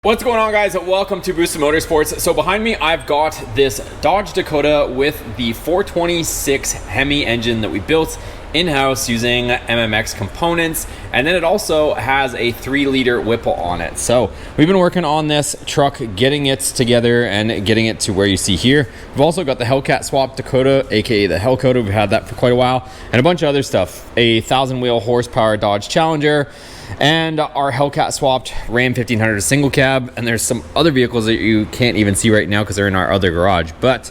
What's going on, guys? Welcome to Boosted Motorsports. So behind me, I've got this Dodge Dakota with the 426 HEMI engine that we built in-house using MMX components, and then it also has a 3-liter Whipple on it. So we've been working on this truck, getting it together and getting it to where you see here. We've also got the Hellcat swap Dakota, aka the Hellcota. We've had that for quite a while, and a bunch of other stuff. A 1,000-wheel horsepower Dodge Challenger, and our Hellcat swapped Ram 1500 single cab, and there's some other vehicles that you can't even see right now because they're in our other garage. But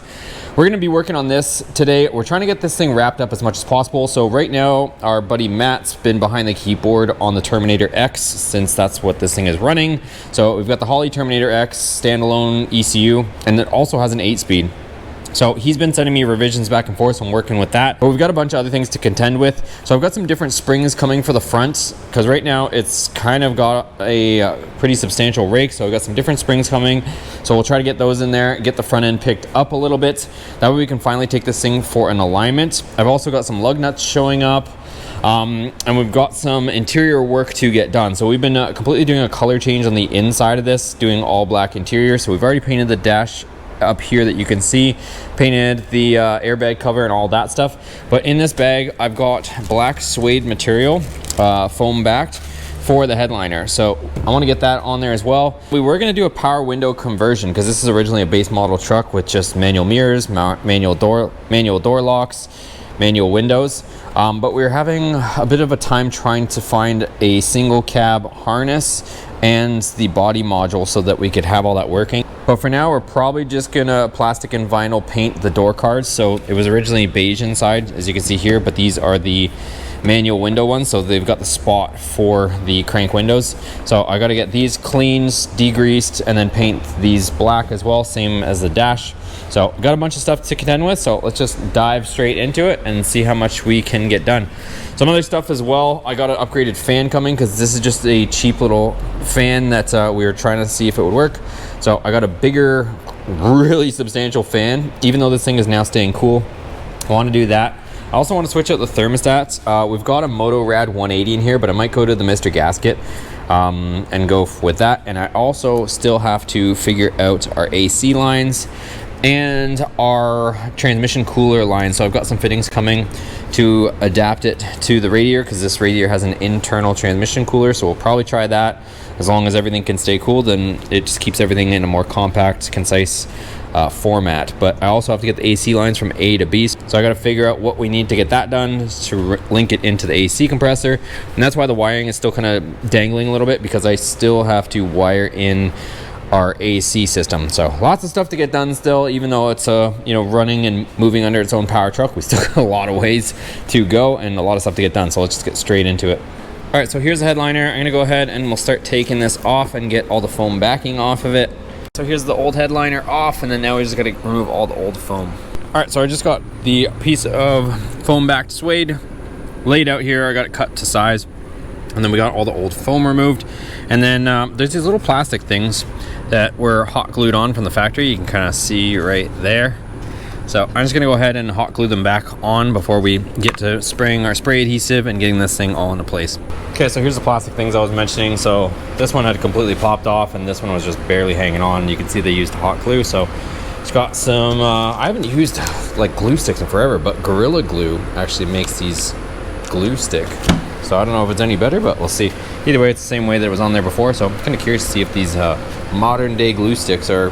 we're going to be working on this today. We're trying to get this thing wrapped up as much as possible. So right now, our buddy Matt's been behind the keyboard on the Terminator X, since that's what this thing is running. So we've got the Holley Terminator X standalone ECU, and it also has an 8-speed. So he's been sending me revisions back and forth, so I'm working with that. But we've got a bunch of other things to contend with. So I've got some different springs coming for the front, because right now it's kind of got a pretty substantial rake. So we've got some different springs coming. So we'll try to get those in there, get the front end picked up a little bit. That way we can finally take this thing for an alignment. I've also got some lug nuts showing up. And we've got some interior work to get done. So we've been completely doing a color change on the inside of this, doing all black interior. So we've already painted the dash up here that you can see, painted the airbag cover and all that stuff. But in this bag, I've got black suede material, foam backed, for the headliner. So I want to get that on there as well. We were going to do a power window conversion, because this is originally a base model truck with just manual mirrors, manual door locks, manual windows. But we were having a bit of a time trying to find a single cab harness and the body module so that we could have all that working. But for now, we're probably just gonna plastic and vinyl paint the door cards. So it was originally beige inside, as you can see here, but these are the manual window ones, so they've got the spot for the crank windows. So I got to get these cleaned, degreased, and then paint these black as well, same as the dash. So got a bunch of stuff to contend with, so let's just dive straight into it and see how much we can get done. Some other stuff as well, I got an upgraded fan coming, because this is just a cheap little fan that we were trying to see if it would work. So I got a bigger, really substantial fan, even though this thing is now staying cool. I want to do that. I also want to switch out the thermostats. We've got a Motorad 180 in here, but I might go to the Mr. Gasket and go with that. And I also still have to figure out our AC lines and our transmission cooler line. So I've got some fittings coming to adapt it to the radiator, because this radiator has an internal transmission cooler. So we'll probably try that. As long as everything can stay cool, then it just keeps everything in a more compact, concise format. But I also have to get the AC lines from A to B, so I got to figure out what we need to get that done to link it into the AC compressor. And that's why the wiring is still kind of dangling a little bit, because I still have to wire in our AC system. So lots of stuff to get done still, even though it's running and moving under its own power truck. We still got a lot of ways to go and a lot of stuff to get done. So let's just get straight into it. All right, so here's the headliner. I'm gonna go ahead and we'll start taking this off and get all the foam backing off of it. So here's the old headliner off, and then now we just gotta remove all the old foam. All right, so I just got the piece of foam backed suede laid out here. I got it cut to size, and then we got all the old foam removed. And then there's these little plastic things that were hot glued on from the factory. You can kind of see right there. So I'm just gonna go ahead and hot glue them back on before we get to spraying our spray adhesive and getting this thing all into place. Okay, so here's the plastic things I was mentioning. So this one had completely popped off, and this one was just barely hanging on. You can see they used hot glue. So it's got some, I haven't used like glue sticks in forever, but Gorilla Glue actually makes these glue stick. So I don't know if it's any better, but we'll see. Either way, it's the same way that it was on there before. So I'm kind of curious to see if these modern day glue sticks are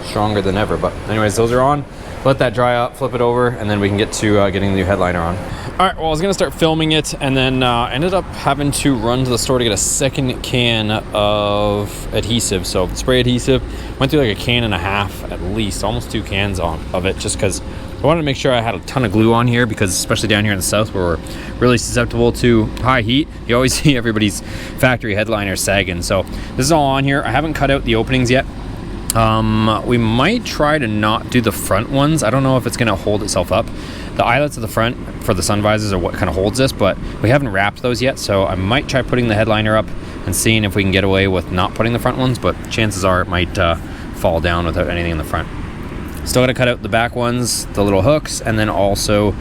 stronger than ever. But anyways, those are on. Let that dry up, flip it over, and then we can get to getting the new headliner on. All right, well, I was gonna start filming it, and then ended up having to run to the store to get a second can of adhesive. So spray adhesive, went through like a can and a half at least, almost 2 cans of it, just because I wanted to make sure I had a ton of glue on here, because especially down here in the south where we're really susceptible to high heat, you always see everybody's factory headliner sagging. So this is all on here. I haven't cut out the openings yet. We might try to not do the front ones. I don't know if it's going to hold itself up. The eyelets at the front for the sun visors are what kind of holds this, but we haven't wrapped those yet, so I might try putting the headliner up and seeing if we can get away with not putting the front ones, but chances are it might fall down without anything in the front. Still got to cut out the back ones, the little hooks, and then also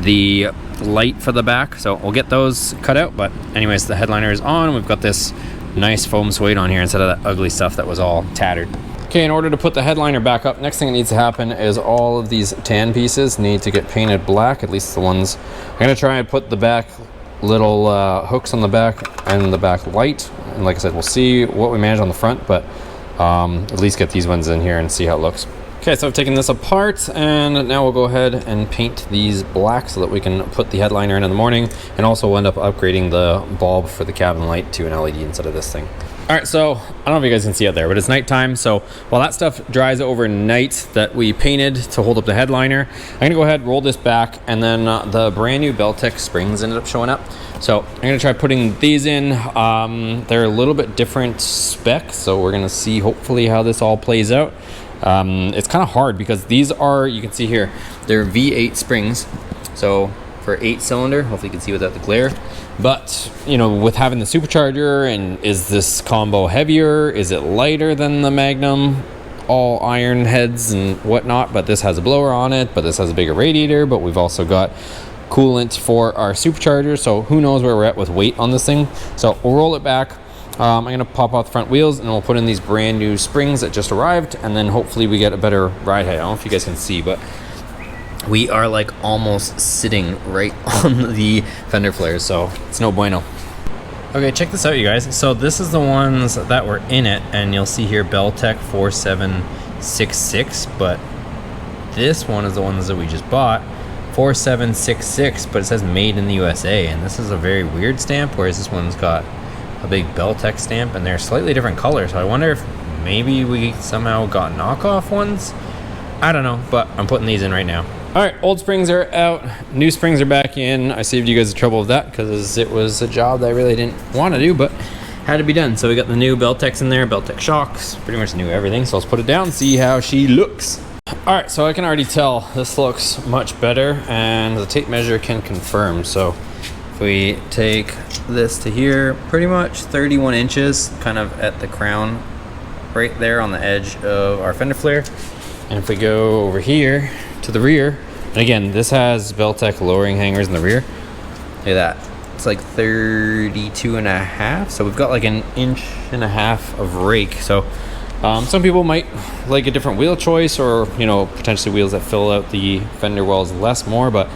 the light for the back, so we'll get those cut out. But anyways, the headliner is on. We've got this nice foam suede on here instead of that ugly stuff that was all tattered. Okay, in order to put the headliner back up, next thing that needs to happen is all of these tan pieces need to get painted black, at least the ones. I'm gonna try and put the back little hooks on the back and the back light. And like I said, we'll see what we manage on the front, but at least get these ones in here and see how it looks. Okay, so I've taken this apart, and now we'll go ahead and paint these black so that we can put the headliner in the morning, and also we'll end up upgrading the bulb for the cabin light to an LED instead of this thing. All right, so I don't know if you guys can see out there, but it's nighttime. So while that stuff dries overnight that we painted to hold up the headliner, I'm gonna go ahead, roll this back, and then the brand new Beltec springs ended up showing up. So I'm gonna try putting these in. They're a little bit different specs, so we're gonna see hopefully how this all plays out. It's kind of hard because these are, you can see here, they're V8 springs. So for 8-cylinder, hopefully you can see without the glare. But, you know, with having the supercharger, and is this combo heavier? Is it lighter than the Magnum? All iron heads and whatnot, but this has a blower on it, but this has a bigger radiator, but we've also got coolant for our supercharger. So who knows where we're at with weight on this thing. So we'll roll it back. I'm gonna pop off the front wheels, and we'll put in these brand new springs that just arrived, and then hopefully we get a better ride height. I don't know if you guys can see, but we are like almost sitting right on the fender flares, so it's no bueno. Okay, check this out, you guys. So this is the ones that were in it, and you'll see here Beltec 4766, but this one is the ones that we just bought, 4766, but it says made in the USA, and this is a very weird stamp, whereas this one's got a big Beltec stamp, and they're slightly different colors. So I wonder if maybe we somehow got knockoff ones. I don't know, but I'm putting these in right now. All right, old springs are out, new springs are back in. I saved you guys the trouble of that because it was a job that I really didn't want to do, but had to be done. So we got the new Beltecs in there, Beltec shocks, pretty much new everything. So let's put it down, see how she looks. All right, so I can already tell this looks much better, and the tape measure can confirm. So if we take this to here, pretty much 31 inches, kind of at the crown, right there on the edge of our fender flare. And if we go over here to the rear, and again, this has Beltec lowering hangers in the rear. Look at that. It's like 32 and a half. So we've got like an inch and a half of rake. So some people might like a different wheel choice, or, you know, potentially wheels that fill out the fender wells less more, but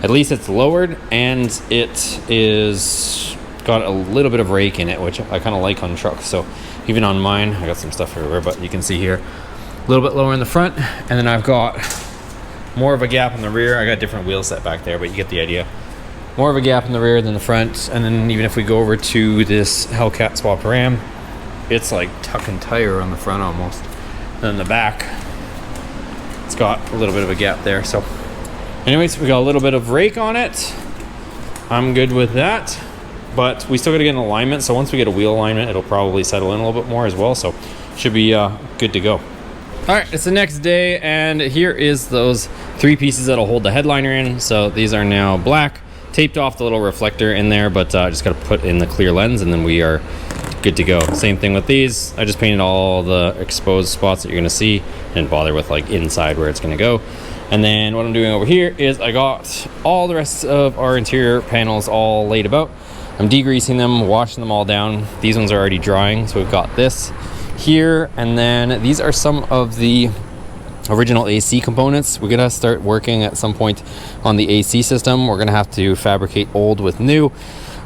at least it's lowered, and it is got a little bit of rake in it, which I kind of like on trucks. So even on mine, I got some stuff everywhere, but you can see here, a little bit lower in the front, and then I've got more of a gap in the rear. I got different wheel set back there, but you get the idea. More of a gap in the rear than the front. And then even if we go over to this Hellcat swap Ram, it's like tuck and tire on the front almost. And then the back, it's got a little bit of a gap there. So anyways, we got a little bit of rake on it. I'm good with that, but we still got to get an alignment. So once we get a wheel alignment, it'll probably settle in a little bit more as well. So should be good to go. All right, it's the next day, and here is those 3 pieces that'll hold the headliner in. So these are now black, taped off the little reflector in there, but I just got to put in the clear lens, and then we are good to go. Same thing with these. I just painted all the exposed spots that you're gonna see. Didn't bother with like inside where it's gonna go. And then what I'm doing over here is I got all the rest of our interior panels all laid about. I'm degreasing them, washing them all down. These ones are already drying, so we've got this here, and then these are some of the original AC components. We're gonna start working at some point on the AC system. We're gonna have to fabricate old with new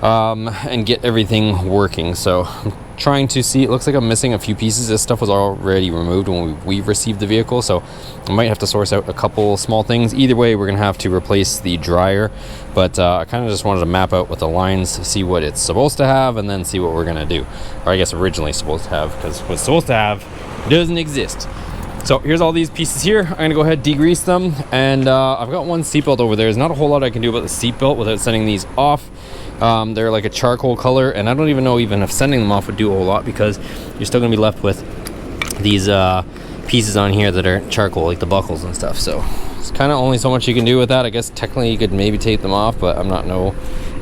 and get everything working. So I'm trying to see, it looks like I'm missing a few pieces. This stuff was already removed when we received the vehicle, so I might have to source out a couple small things. Either way, we're gonna have to replace the dryer, but I kind of just wanted to map out with the lines, see what it's supposed to have, and then see what we're gonna do, or I guess originally supposed to have, because what's supposed to have doesn't exist. So here's all these pieces here. I'm gonna go ahead, degrease them, and I've got one seatbelt over there. There's not a whole lot I can do about the seatbelt without sending these off. They're like a charcoal color, and I don't even know even if sending them off would do a whole lot, because you're still gonna be left with these pieces on here that are charcoal, like the buckles and stuff. So it's kind of only so much you can do with that. I guess technically you could maybe tape them off, but I'm not no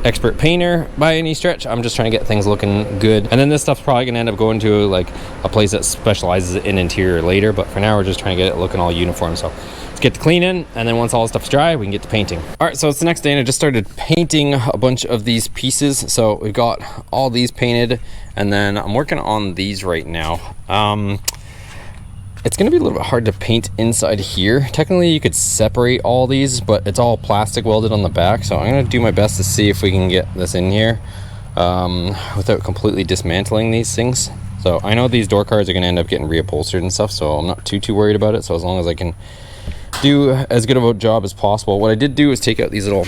expert painter by any stretch. I'm just trying to get things looking good. And then this stuff's probably gonna end up going to like a place that specializes in interior later, but for now we're just trying to get it looking all uniform. So let's get the clean in, and then once all the stuff's dry, we can get to painting. All right, so it's the next day, and I just started painting a bunch of these pieces. So we got all these painted, And then I'm working on these right now. It's gonna be a little bit hard to paint inside here. Technically you could separate all these, but it's all plastic welded on the back, so I'm gonna do my best to see if we can get this in here without completely dismantling these things. So I know these door cards are gonna end up getting reupholstered and stuff, so I'm not too worried about it. So as long as I can do as good of a job as possible. What I did do is take out these little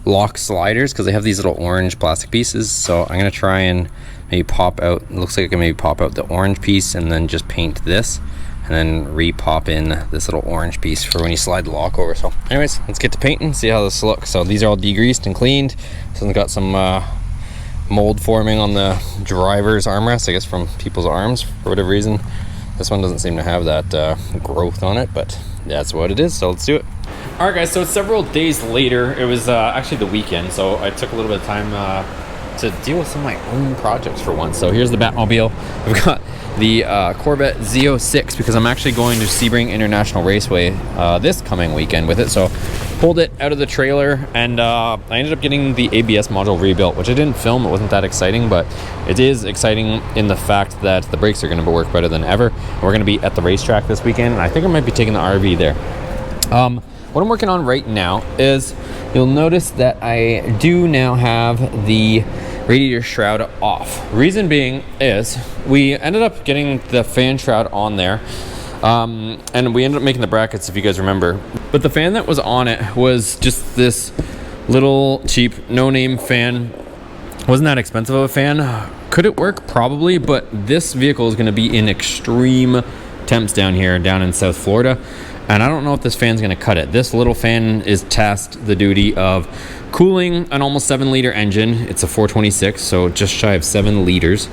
lock sliders because they have these little orange plastic pieces, so I'm gonna try and maybe pop out, it looks like I can maybe pop out the orange piece and then just paint this, and then re-pop in this little orange piece for when you slide the lock over. So anyways, let's get to painting, see how this looks. So these are all degreased and cleaned. So I've got some mold forming on the driver's armrest, I guess from people's arms for whatever reason. This one doesn't seem to have that growth on it, but that's what it is, so let's do it. All right, guys, so several days later, it was actually the weekend, so I took a little bit of time to deal with some of my own projects for once. So here's the Batmobile. We've got the Corvette Z06 because I'm actually going to Sebring International Raceway this coming weekend with it. So pulled it out of the trailer, and I ended up getting the ABS module rebuilt, which I didn't film. It wasn't that exciting, but it is exciting in the fact that the brakes are going to work better than ever. We're going to be at the racetrack this weekend, and I think I might be taking the RV there. What I'm working on right now is, you'll notice that I do now have the radiator shroud off. Reason being is we ended up getting the fan shroud on there, and we ended up making the brackets, if you guys remember. But the fan that was on it was just this little cheap no-name fan. Wasn't that expensive of a fan. Could it work? Probably, but this vehicle is going to be in extreme temps down here, down in South Florida. And I don't know if this fan's going to cut it. This little fan is tasked the duty of cooling an almost 7-liter engine. It's a 426, so just shy of 7 liters.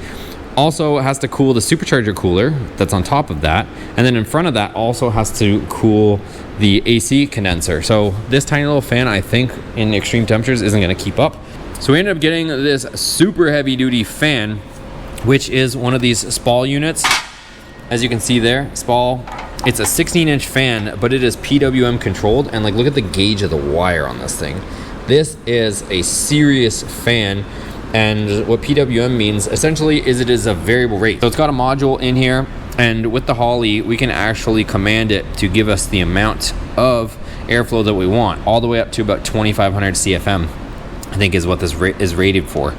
Also has to cool the supercharger cooler that's on top of that. And then in front of that also has to cool the AC condenser. So this tiny little fan, I think in extreme temperatures, isn't going to keep up. So we ended up getting this super heavy duty fan, which is one of these SPAL units. As you can see there, SPAL. It's a 16-inch fan, but it is PWM controlled, and like, look at the gauge of the wire on this thing. This is a serious fan, and what PWM means essentially is it is a variable rate. So it's got a module in here, and with the Holley, we can actually command it to give us the amount of airflow that we want, all the way up to about 2,500 CFM, I think is what this is rated for.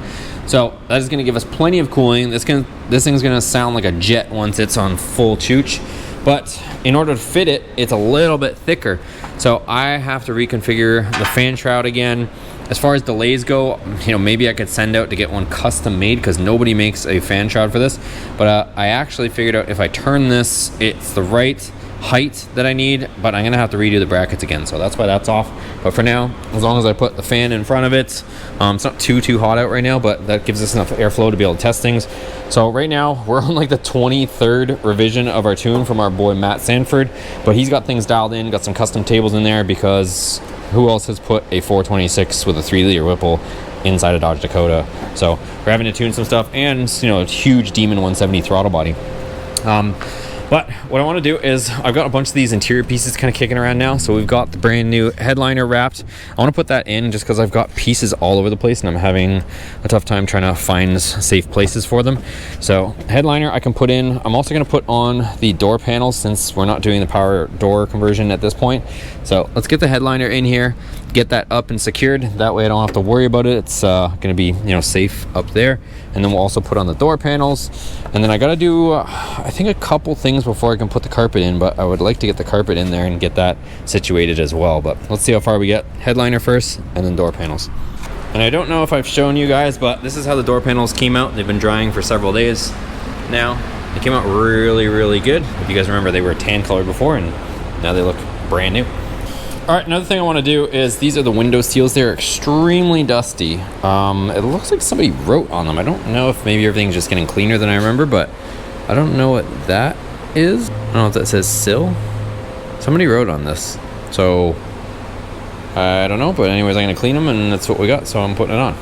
So that is going to give us plenty of cooling. This thing's going to sound like a jet once it's on full chooch. But in order to fit it, it's a little bit thicker. So I have to reconfigure the fan shroud again. As far as delays go, you know, maybe I could send out to get one custom made because nobody makes a fan shroud for this. But I actually figured out if I turn this, it's the right height that I need, but I'm gonna have to redo the brackets again, so that's why that's off. But for now, as long as I put the fan in front of it, it's not too hot out right now, but that gives us enough airflow to be able to test things. So right now we're on like the 23rd revision of our tune from our boy Matt Sanford, but he's got things dialed in, got some custom tables in there, because who else has put a 426 with a 3-liter Whipple inside a Dodge Dakota? So we're having to tune some stuff, and you know, a huge Demon 170 throttle body. But what I want to do is, I've got a bunch of these interior pieces kind of kicking around now. So we've got the brand new headliner wrapped. I want to put that in just because I've got pieces all over the place and I'm having a tough time trying to find safe places for them. So headliner I can put in. I'm also going to put on the door panels since we're not doing the power door conversion at this point. So let's get the headliner in here, get that up and secured. That way I don't have to worry about it. It's going to be, you know, safe up there. And then we'll also put on the door panels. And then I got to do, I think, a couple things before I can put the carpet in, but I would like to get the carpet in there and get that situated as well. But let's see how far we get. Headliner first, and then door panels. And I don't know if I've shown you guys, but this is how the door panels came out. They've been drying for several days now. They came out really, really good. If you guys remember, they were tan color before, and now they look brand new. All right, another thing I want to do is, these are the window seals. They're extremely dusty. It looks like somebody wrote on them. I don't know if maybe everything's just getting cleaner than I remember, but I don't know what that is. I don't know if that says sill. Somebody wrote on this, so I don't know. But anyways, I'm gonna clean them, and that's what we got, so I'm putting it on.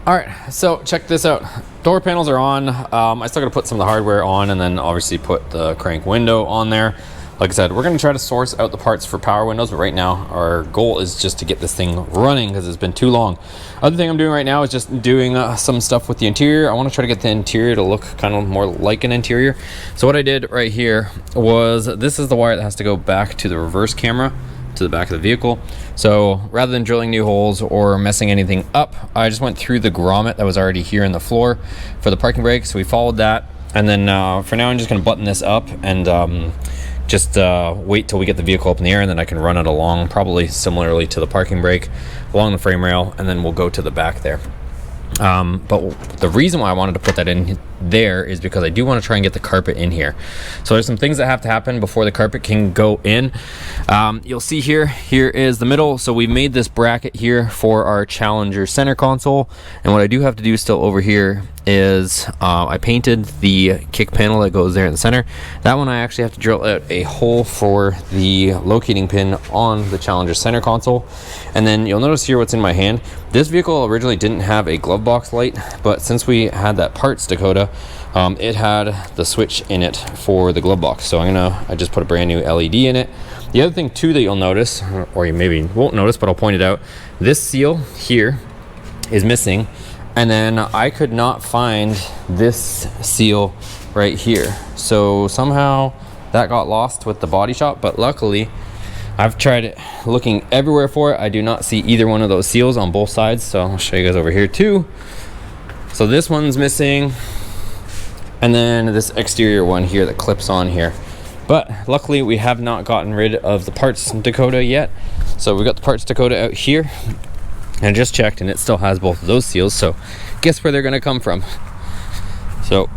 All right, so check this out. Door panels are on. I still gotta put some of the hardware on, and then obviously put the crank window on there. like I said, we're going to try to source out the parts for power windows, but right now our goal is just to get this thing running because it's been too long. Other thing I'm doing right now is just doing some stuff with the interior. I want to try to get the interior to look kind of more like an interior. So what I did right here was, this is the wire that has to go back to the reverse camera to the back of the vehicle. So rather than drilling new holes or messing anything up, I just went through the grommet that was already here in the floor for the parking brake. So we followed that, and then for now I'm just going to button this up and just wait till we get the vehicle up in the air, and then I can run it along, probably similarly to the parking brake, along the frame rail, and then we'll go to the back there. But the reason why I wanted to put that in there is because I do want to try and get the carpet in here. So there's some things that have to happen before the carpet can go in. You'll see here is the middle. So we made this bracket here for our Challenger center console, and what I do have to do still over here is I painted the kick panel that goes there in the center. That one I actually have to drill out a hole for the locating pin on the Challenger center console. And then you'll notice here what's in my hand. This vehicle originally didn't have a glove box light, but since we had that parts Dakota, it had the switch in it for the glove box. So I just put a brand new LED in it. The other thing too that you'll notice, or you maybe won't notice, but I'll point it out, this seal here is missing. And then I could not find this seal right here. So somehow that got lost with the body shop, but luckily I've tried looking everywhere for it. I do not see either one of those seals on both sides. So I'll show you guys over here too. So this one's missing, and then this exterior one here that clips on here. But luckily we have not gotten rid of the parts Dakota yet. So we got the parts Dakota out here. And I just checked, and it still has both of those seals, so guess where they're going to come from. So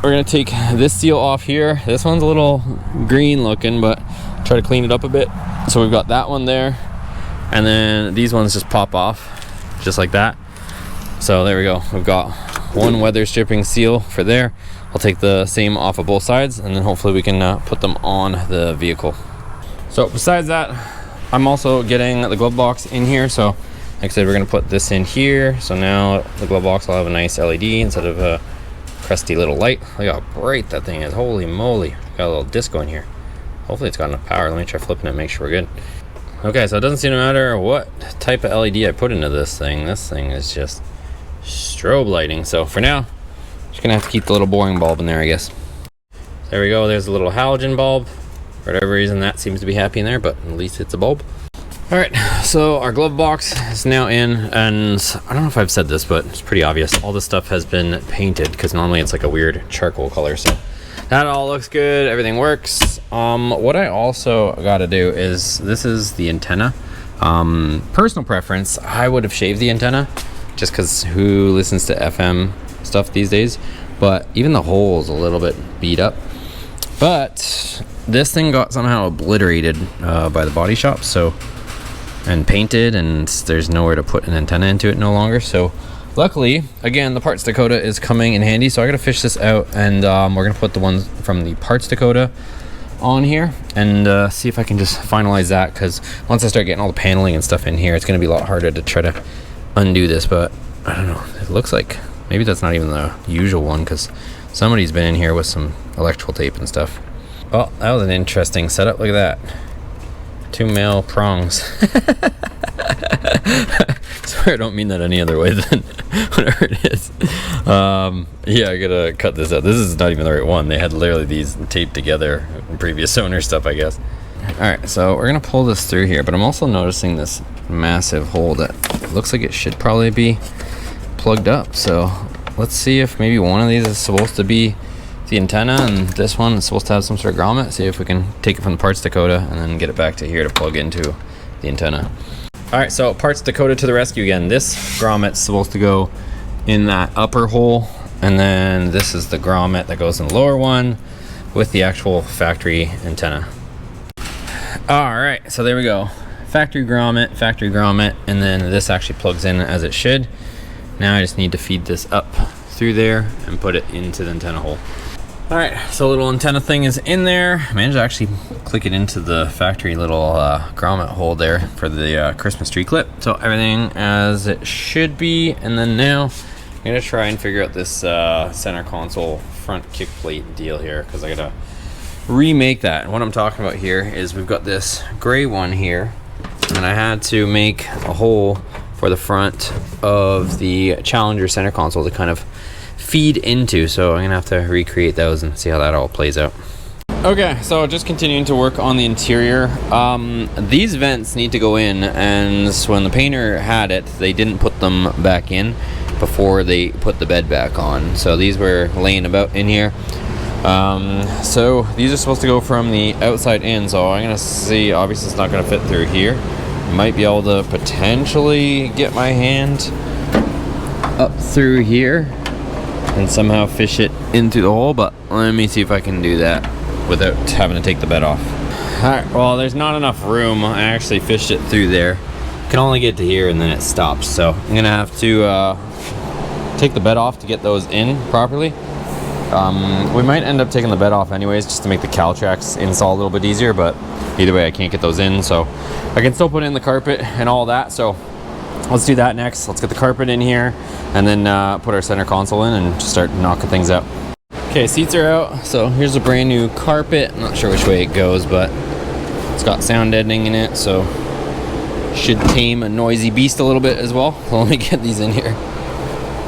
we're going to take this seal off here. This one's a little green looking, but try to clean it up a bit. So we've got that one there, and then these ones just pop off just like that. So there we go. We've got one weather stripping seal for there. I'll take the same off of both sides, and then hopefully we can put them on the vehicle. So besides that, I'm also getting the glove box in here. So like I said, we're going to put this in here. So now the glove box will have a nice LED instead of a crusty little light. Look how bright that thing is. Holy moly. Got a little disco in here. Hopefully it's got enough power. Let me try flipping it, make sure we're good. Okay, so it doesn't seem to matter what type of LED I put into this thing. This thing is just strobe lighting. So for now, just going to have to keep the little boring bulb in there, I guess. There we go. There's a little halogen bulb. For whatever reason, that seems to be happy in there, but at least it's a bulb. All right, so our glove box is now in, and I don't know if I've said this, but it's pretty obvious. All this stuff has been painted because normally it's like a weird charcoal color. So that all looks good. Everything works. What I also got to do is, this is the antenna. Personal preference, I would have shaved the antenna just because who listens to FM stuff these days? But even the hole is a little bit beat up. But this thing got somehow obliterated by the body shop, and painted, and there's nowhere to put an antenna into it no longer. So luckily, again, the parts Dakota is coming in handy. So I gotta fish this out, and we're gonna put the ones from the parts Dakota on here and see if I can just finalize that, because once I start getting all the paneling and stuff in here, it's gonna be a lot harder to try to undo this. But I don't know, it looks like maybe that's not even the usual one, because somebody's been in here with some electrical tape and stuff. Well, that was an interesting setup. Look at that. 2 male prongs. Sorry, I don't mean that any other way than whatever it is. Yeah, I gotta cut this out. This is not even the right one. They had literally these taped together in previous owner stuff, I guess. Alright, so we're gonna pull this through here, but I'm also noticing this massive hole that looks like it should probably be plugged up. So let's see if maybe one of these is supposed to be the antenna, and this one is supposed to have some sort of grommet. See if we can take it from the parts Dakota and then get it back to here to plug into the antenna. All right, so parts Dakota to the rescue again. This grommet's supposed to go in that upper hole, and then this is the grommet that goes in the lower one with the actual factory antenna. All right, so there we go. Factory grommet, and then this actually plugs in as it should. Now I just need to feed this up through there and put it into the antenna hole. All right, so little antenna thing is in there. I managed to actually click it into the factory little grommet hole there for the Christmas tree clip. So everything as it should be. And then now I'm gonna try and figure out this center console front kick plate deal here, because I gotta remake that. And what I'm talking about here is we've got this gray one here, and I had to make a hole for the front of the Challenger center console to kind of feed into. So I'm gonna have to recreate those and see how that all plays out. Okay, so just continuing to work on the interior. These vents need to go in, and when the painter had it, they didn't put them back in before they put the bed back on. So these were laying about in here. So these are supposed to go from the outside in, so I'm gonna see, obviously it's not gonna fit through here. Might be able to potentially get my hand up through here and somehow fish it into the hole, but let me see if I can do that without having to take the bed off. Alright, well, there's not enough room. I actually fished it through there. Can only get to here and then it stops, so I'm gonna have to take the bed off to get those in properly. We might end up taking the bed off anyways, just to make the Caltrax install a little bit easier, but either way I can't get those in, so I can still put in the carpet and all that. So let's do that next. Let's get the carpet in here and then put our center console in and just start knocking things out. Okay, seats are out, so here's a brand new carpet. I'm not sure which way it goes, but it's got sound deadening in it, so should tame a noisy beast a little bit as well. So let me get these in here.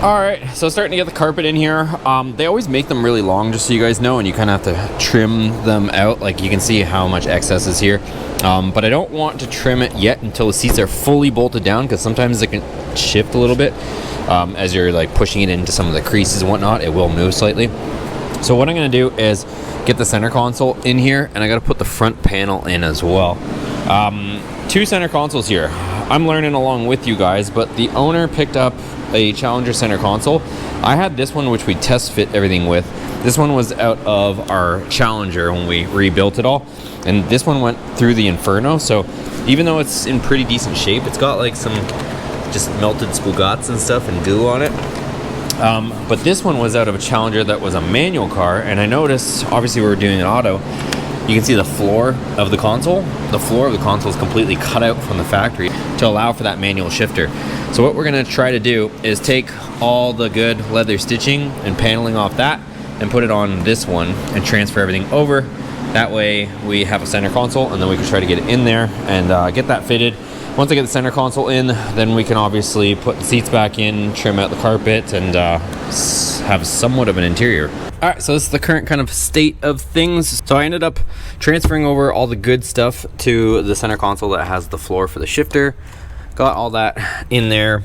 Alright, so starting to get the carpet in here. They always make them really long, just so you guys know, and you kind of have to trim them out. Like, you can see how much excess is here. But I don't want to trim it yet until the seats are fully bolted down, because sometimes it can shift a little bit. As you're like pushing it into some of the creases and whatnot, it will move slightly. So what I'm going to do is get the center console in here, and I got to put the front panel in as well. Two center consoles here. I'm learning along with you guys, but the owner picked up a Challenger center console. I had this one, which we test fit everything with. This one was out of our Challenger when we rebuilt it all, and this one went through the Inferno. So even though it's in pretty decent shape, it's got like some just melted spugats and stuff and glue on it. But this one was out of a Challenger that was a manual car, and I noticed, obviously we were doing an auto, you can see the floor of the console. The floor of the console is completely cut out from the factory to allow for that manual shifter. So what we're gonna try to do is take all the good leather stitching and paneling off that and put it on this one and transfer everything over. That way we have a center console, and then we can try to get it in there and get that fitted. Once I get the center console in, then we can obviously put the seats back in, trim out the carpet, and have somewhat of an interior. All right, so this is the current kind of state of things. So I ended up transferring over all the good stuff to the center console that has the floor for the shifter. Got all that in there.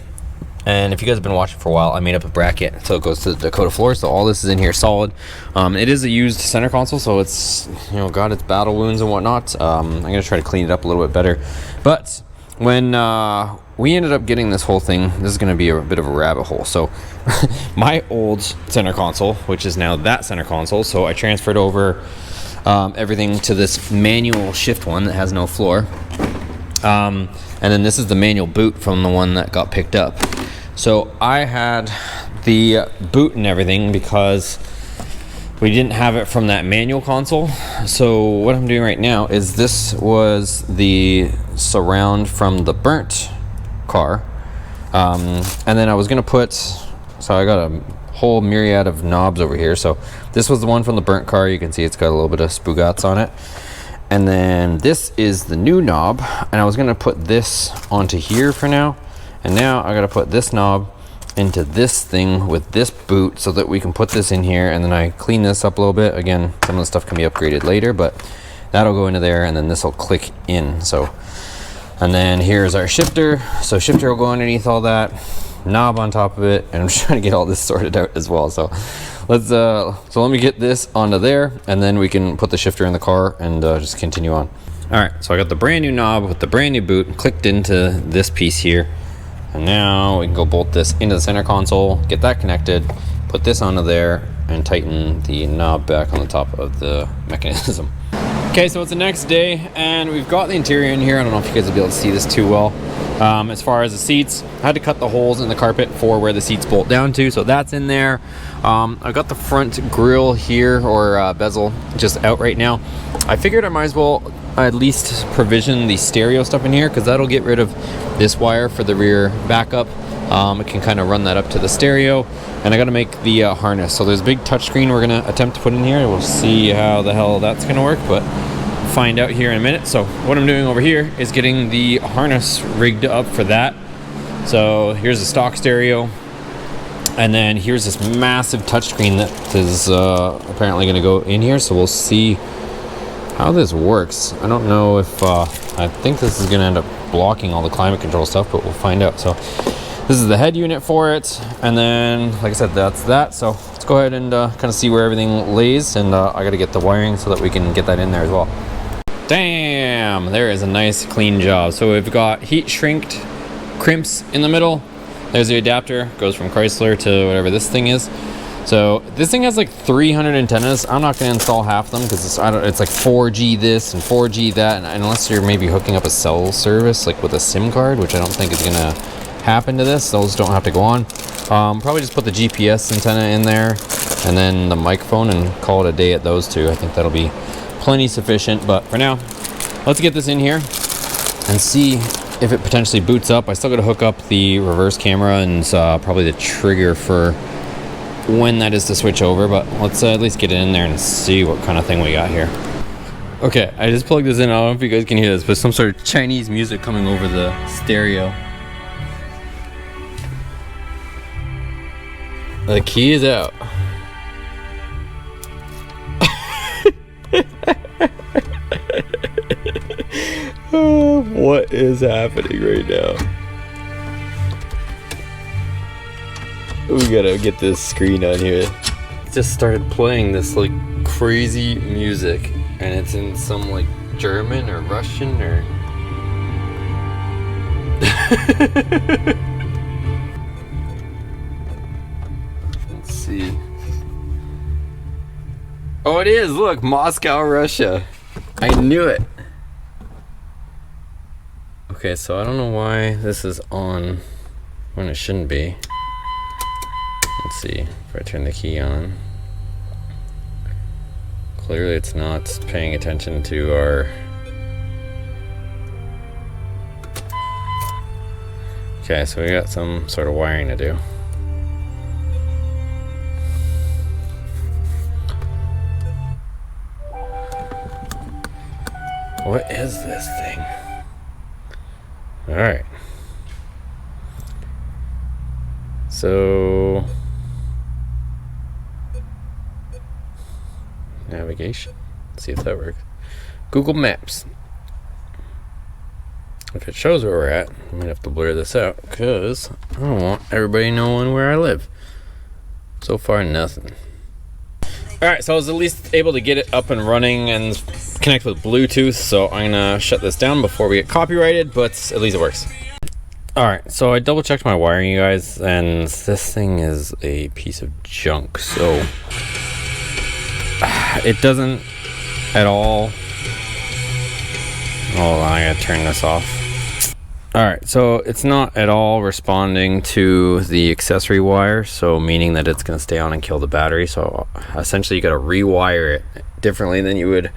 And if you guys have been watching for a while, I made up a bracket so it goes to the Dakota floor. So all this is in here solid. It is a used center console, so it's, you know, got its battle wounds and whatnot. I'm gonna try to clean it up a little bit better. But when we ended up getting this whole thing, this is going to be a bit of a rabbit hole. So my old center console, which is now that center console, so I transferred over everything to this manual shift one that has no floor. And then this is the manual boot from the one that got picked up. So I had the boot and everything because we didn't have it from that manual console. So what I'm doing right now is, this was the surround from the burnt car. And then I was gonna put, so I got a whole myriad of knobs over here. So this was the one from the burnt car. You can see it's got a little bit of spugats on it. And then this is the new knob. And I was gonna put this onto here for now. And now I gotta put this knob into this thing with this boot so that we can put this in here, and then I clean this up a little bit. Again, some of the stuff can be upgraded later, but that'll go into there, and then this will click in. So, and then here's our shifter. So shifter will go underneath all that, knob on top of it, and I'm trying to get all this sorted out as well. So let's so let me get this onto there, and then we can put the shifter in the car and just continue on. All right, so I got the brand new knob with the brand new boot clicked into this piece here. And now we can go bolt this into the center console, get that connected, put this onto there, and tighten the knob back on the top of the mechanism. Okay, so it's the next day, and we've got the interior in here. I don't know if you guys will be able to see this too well. As far as the seats, I had to cut the holes in the carpet for where the seats bolt down to, so that's in there. I got the front grille here, or bezel, just out right now. I figured I might as well at least provision the stereo stuff in here, because that'll get rid of this wire for the rear backup. It can kind of run that up to the stereo, and I got to make the harness. So there's a big touchscreen we're going to attempt to put in here. We'll see how the hell that's going to work, but find out here in a minute. So what I'm doing over here is getting the harness rigged up for that. So here's the stock stereo, and then here's this massive touchscreen that is apparently going to go in here. So we'll see how this works. I don't know if I think this is going to end up blocking all the climate control stuff, but we'll find out. So this is the head unit for it, and then like I said, that's that. So let's go ahead and kind of see where everything lays, and I got to get the wiring so that we can get that in there as well. Damn, there is a nice clean job. So we've got heat shrinked crimps in the middle. There's the adapter, goes from Chrysler to whatever this thing is. So this thing has like 300 antennas. I'm not going to install half of them because it's like 4G this and 4G that, and unless you're maybe hooking up a cell service like with a SIM card, which I don't think is going to happen to this. Those don't have to go on. Probably just put the GPS antenna in there and then the microphone and call it a day at those two. I think that'll be plenty sufficient, but for now, let's get this in here and see if it potentially boots up. I still got to hook up the reverse camera and probably the trigger for when that is to switch over, but let's at least get it in there and see what kind of thing we got here. Okay, I just plugged this in. I don't know if you guys can hear this, but some sort of Chinese music coming over the stereo. The key is out. What is happening right now? We gotta get this screen on here. It just started playing this like crazy music, and it's in some like German or Russian or let's see. Oh, it is. Look, Moscow, Russia. I knew it. Okay, so I don't know why this is on when it shouldn't be. Let's see if I turn the key on. Clearly it's not paying attention to our... Okay, so we got some sort of wiring to do. What is this thing? Alright. So... navigation. Let's see if that works. Google Maps. If it shows where we're at, I'm gonna have to blur this out because I don't want everybody knowing where I live. So far, nothing. Alright, so I was at least able to get it up and running and connect with Bluetooth, so I'm gonna shut this down before we get copyrighted, but at least it works. Alright, so I double checked my wiring, you guys, and this thing is a piece of junk, so it doesn't at all... Oh, I gotta turn this off. Alright, so it's not at all responding to the accessory wire, so meaning that it's gonna stay on and kill the battery. So essentially you gotta rewire it differently than you would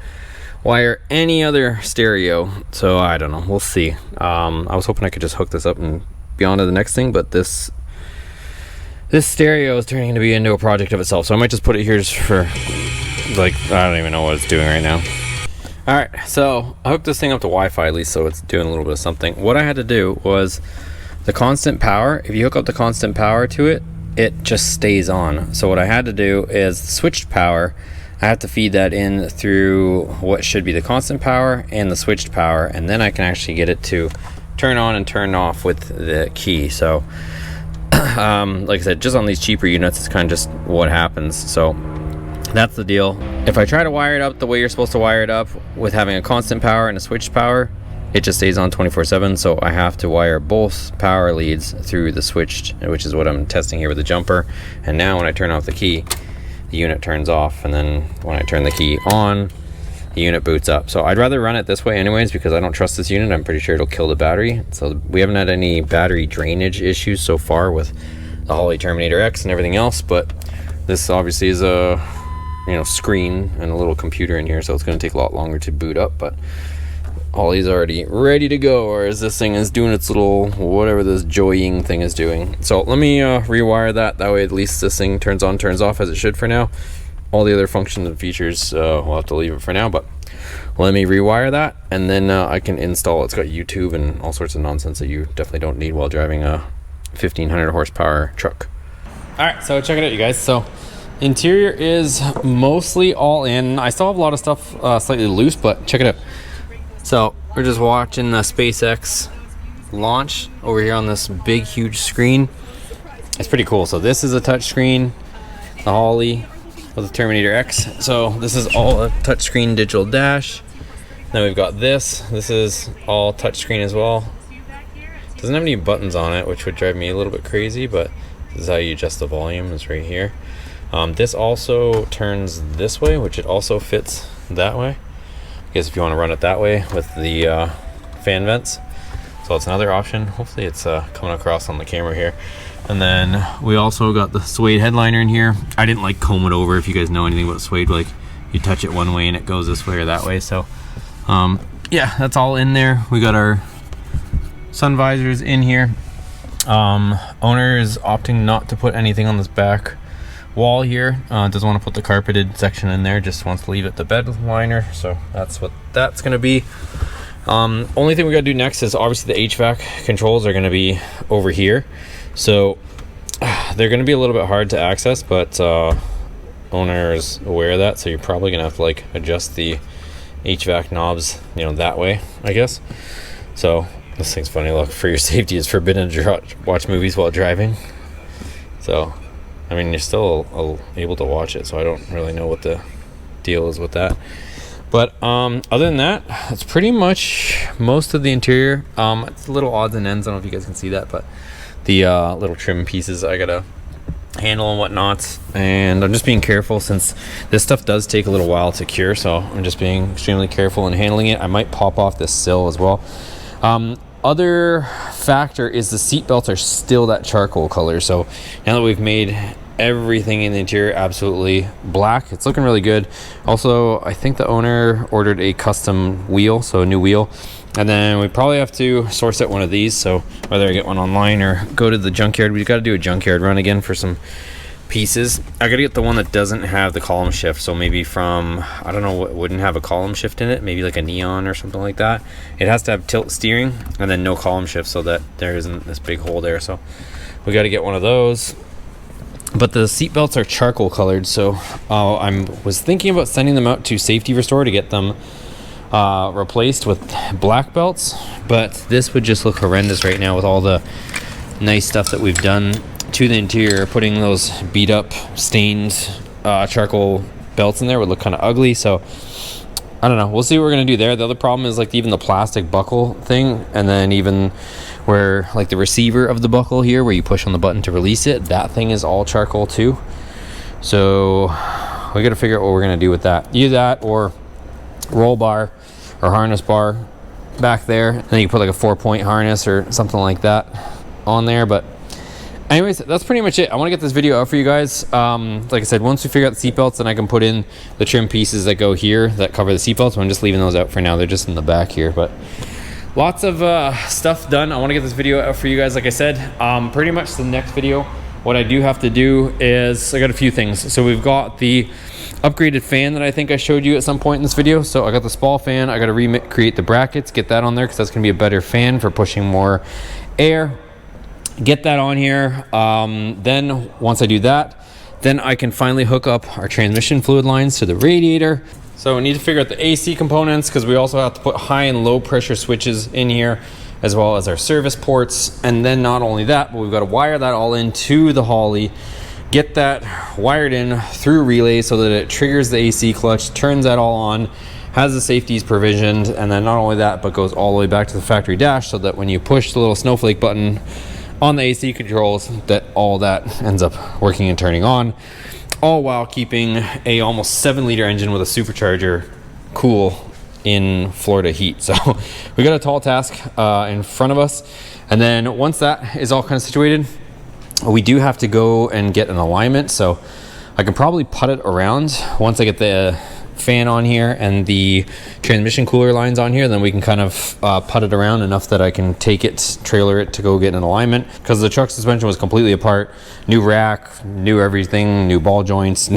wire any other stereo. So I don't know, we'll see. I was hoping I could just hook this up and be on to the next thing, but this stereo is turning to be into a project of itself. So I might just put it here just for, like, I don't even know what it's doing right now. Alright, so I hooked this thing up to Wi-Fi at least, so it's doing a little bit of something. What I had to do was the constant power. If you hook up the constant power to it, it just stays on. So what I had to do is switched power. I have to feed that in through what should be the constant power and the switched power, and then I can actually get it to turn on and turn off with the key. So like I said, just on these cheaper units, it's kind of just what happens. So that's the deal. If I try to wire it up the way you're supposed to wire it up with having a constant power and a switched power, it just stays on 24/7. So I have to wire both power leads through the switched, which is what I'm testing here with the jumper. And now when I turn off the key, the unit turns off, and then when I turn the key on, the unit boots up. So I'd rather run it this way anyways, because I don't trust this unit. I'm pretty sure it'll kill the battery. So we haven't had any battery drainage issues so far with the Holley Terminator X and everything else, but this obviously is a screen and a little computer in here, so it's going to take a lot longer to boot up. But Holley's already ready to go, or as this thing is doing its little whatever this joying thing is doing. So let me rewire that way at least this thing turns on, turns off as it should for now. All the other functions and features, we'll have to leave it for now, but let me rewire that, and then I can install it. It's got YouTube and all sorts of nonsense that you definitely don't need while driving a 1500 horsepower truck. All right, so check it out, you guys. So interior is mostly all in. I still have a lot of stuff slightly loose, but check it out. So we're just watching the SpaceX launch over here on this big, huge screen. It's pretty cool. So this is a touch screen, the Holley with the Terminator X. So this is all a touchscreen digital dash. Then we've got this. This is all touchscreen as well. Doesn't have any buttons on it, which would drive me a little bit crazy, but this is how you adjust the volume, is right here. This also turns this way, which it also fits that way. I guess if you want to run it that way with the fan vents. So it's another option. Hopefully it's coming across on the camera here. And then we also got the suede headliner in here. I didn't like comb it over. If you guys know anything about suede, like you touch it one way and it goes this way or that way. So yeah, that's all in there. We got our sun visors in here. Owner is opting not to put anything on this back wall here. Doesn't want to put the carpeted section in there, just wants to leave it the bed liner. So that's what that's going to be. Only thing we got to do next is obviously the HVAC controls are going to be over here. So they're going to be a little bit hard to access, but owner is aware of that. So you're probably going to have to like adjust the HVAC knobs, that way, I guess. So this thing's funny. Look, for your safety, it's forbidden to watch movies while driving. So, I mean, you're still able to watch it. So I don't really know what the deal is with that. But other than that, it's pretty much most of the interior. It's a little odds and ends. I don't know if you guys can see that, but the little trim pieces I gotta handle and whatnot. And I'm just being careful since this stuff does take a little while to cure. So I'm just being extremely careful in handling it. I might pop off this sill as well. Other factor is the seat belts are still that charcoal color. So now that we've made everything in the interior absolutely black, it's looking really good. Also, I think the owner ordered a custom wheel, so a new wheel, and then we probably have to source out one of these. So whether I get one online or go to the junkyard, we've got to do a junkyard run again for some pieces. I gotta get the one that doesn't have the column shift, so maybe from, I don't know, what wouldn't have a column shift in it, maybe like a Neon or something like that. It has to have tilt steering and then no column shift, so that there isn't this big hole there. So we got to get one of those. But the seat belts are charcoal colored, so I was thinking about sending them out to Safety Restore to get them replaced with black belts, but this would just look horrendous right now with all the nice stuff that we've done to the interior. Putting those beat up, stained charcoal belts in there would look kind of ugly. So I don't know, we'll see what we're gonna do there. The other problem is like even the plastic buckle thing, and then even where like the receiver of the buckle here where you push on the button to release it, that thing is all charcoal too. So we got to figure out what we're gonna do with that. Either that or roll bar or harness bar back there, and then you put like a 4-point harness or something like that on there. But anyways, that's pretty much it. I want to get this video out for you guys. Like I said, once we figure out the seatbelts, then I can put in the trim pieces that go here that cover the seatbelts. I'm just leaving those out for now. They're just in the back here, but lots of stuff done. I want to get this video out for you guys. Like I said, pretty much the next video, what I do have to do is I got a few things. So we've got the upgraded fan that I think I showed you at some point in this video. So I got the Spall fan. I got to recreate the brackets, get that on there because that's going to be a better fan for pushing more air. Get that on here. Then once I do that, then I can finally hook up our transmission fluid lines to the radiator. So we need to figure out the AC components because we also have to put high and low pressure switches in here, as well as our service ports. And then not only that, but we've got to wire that all into the Holley, get that wired in through relay so that it triggers the AC clutch, turns that all on, has the safeties provisioned, and then not only that, but goes all the way back to the factory dash so that when you push the little snowflake button on the AC controls, that all that ends up working and turning on, all while keeping a almost 7-liter engine with a supercharger cool in Florida heat. So we got a tall task in front of us. And then once that is all kind of situated, we do have to go and get an alignment. So I can probably put it around once I get the fan on here and the transmission cooler lines on here, then we can kind of put it around enough that I can take it, trailer it to go get an alignment, because the truck suspension was completely apart. New rack, new everything, new ball joints,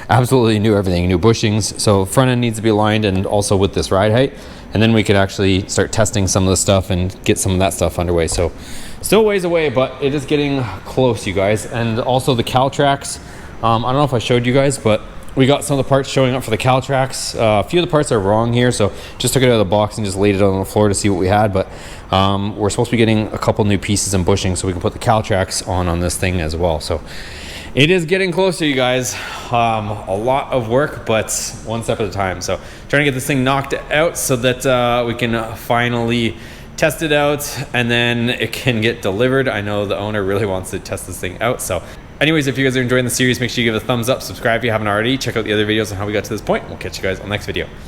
absolutely new everything, new bushings. So front end needs to be aligned, and also with this ride height, and then we could actually start testing some of the stuff and get some of that stuff underway. So still ways away, but it is getting close, you guys. And also the cowl tracks, I don't know if I showed you guys, but we got some of the parts showing up for the cowl tracks. A few of the parts are wrong here, so just took it out of the box and just laid it on the floor to see what we had. But we're supposed to be getting a couple new pieces and bushings so we can put the cowl tracks on this thing as well. So it is getting closer, you guys. A lot of work, but one step at a time. So trying to get this thing knocked out so that we can finally test it out and then it can get delivered. I know the owner really wants to test this thing out. So anyways, if you guys are enjoying the series, make sure you give it a thumbs up, subscribe if you haven't already, check out the other videos on how we got to this point. We'll catch you guys on the next video.